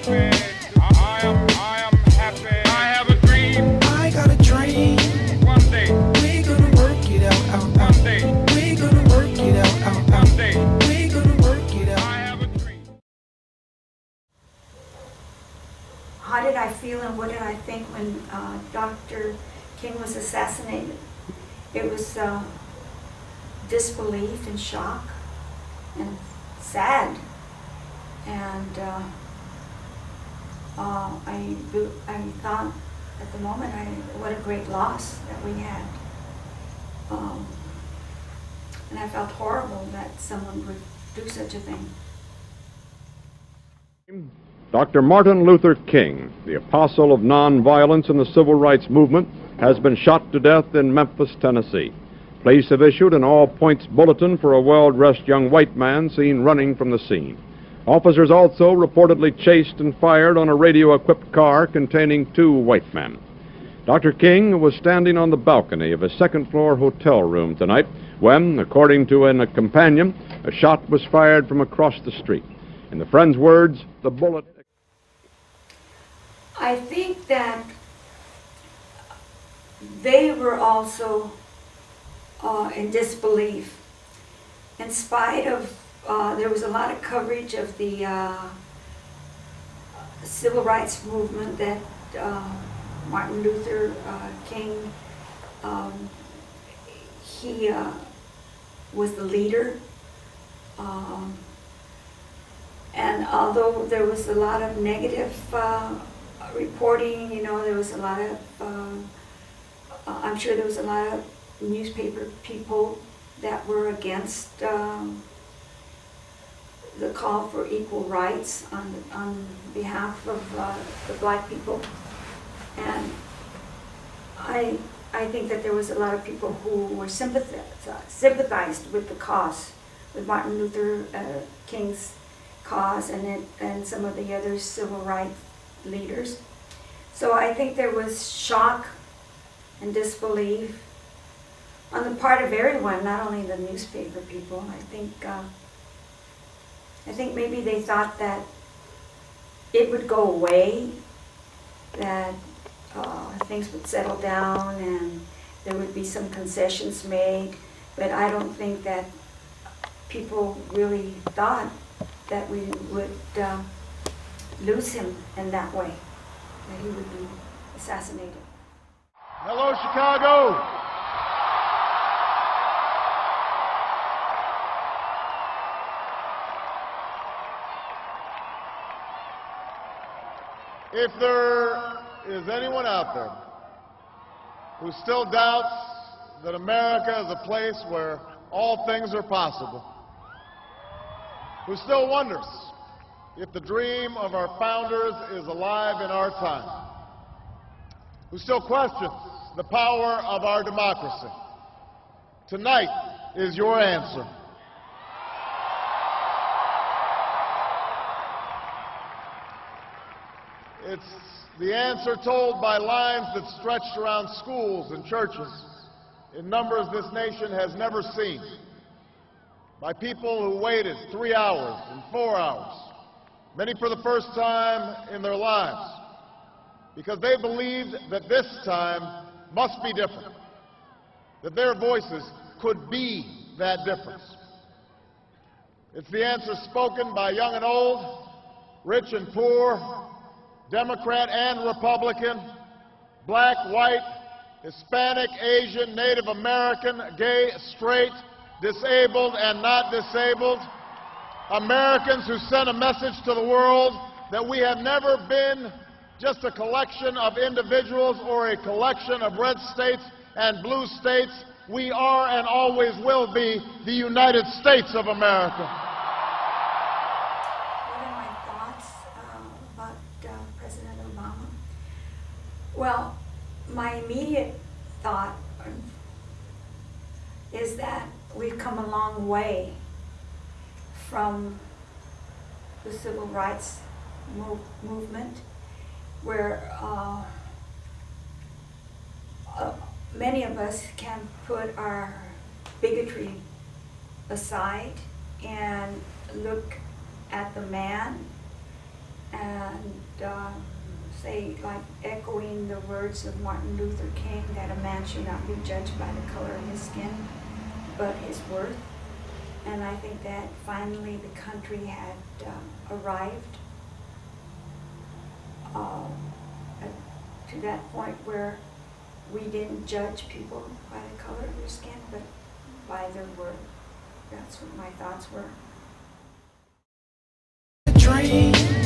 happy. I am happy. I have a dream. I got a dream. One day. We're gonna work it out. One day. We're gonna work it out. One day. We're gonna work it out. I have a dream. How did I feel and what did I think when Dr. King was assassinated? It was disbelief and shock and sad. And I thought at the moment, what a great loss that we had. And I felt horrible that someone would do such a thing. Dr. Martin Luther King, the apostle of nonviolence in the civil rights movement, has been shot to death in Memphis, Tennessee. Police have issued an all-points bulletin for a well-dressed young white man seen running from the scene. Officers also reportedly chased and fired on a radio-equipped car containing 2 white men. Dr. King was standing on the balcony of a second-floor hotel room tonight when, according to a companion, a shot was fired from across the street. In the friend's words, the bullet... I think that they were also in disbelief. In spite of, there was a lot of coverage of the civil rights movement that Martin Luther King, he was the leader. And although there was a lot of negative reporting, you know, there was a lot of, I'm sure there was a lot of newspaper people that were against the call for equal rights on behalf of the black people. And I think that there was a lot of people who were sympathized with the cause, with Martin Luther King's cause and some of the other civil rights leaders. So I think there was shock and disbelief on the part of everyone, not only the newspaper people. I think maybe they thought that it would go away, that things would settle down and there would be some concessions made, but I don't think that people really thought that we would lose him in that way, that he would be assassinated. Hello, Chicago. If there is anyone out there who still doubts that America is a place where all things are possible, who still wonders if the dream of our founders is alive in our time, who still questions the power of our democracy, tonight is your answer. It's the answer told by lines that stretched around schools and churches in numbers this nation has never seen, by people who waited 3 hours and 4 hours, many for the first time in their lives, because they believed that this time must be different, that their voices could be that difference. It's the answer spoken by young and old, rich and poor, Democrat and Republican, black, white, Hispanic, Asian, Native American, gay, straight, disabled and not disabled, Americans who sent a message to the world that we have never been just a collection of individuals or a collection of red states and blue states. We are and always will be the United States of America. What are my thoughts about President Obama? Well, my immediate thought is that we've come a long way from the civil rights movement, where many of us can put our bigotry aside and look at the man and say, like echoing the words of Martin Luther King, that a man should not be judged by the color of his skin, but his worth. And I think that finally the country had arrived to that point where we didn't judge people by the color of their skin, but by their worth. That's what my thoughts were. Dream.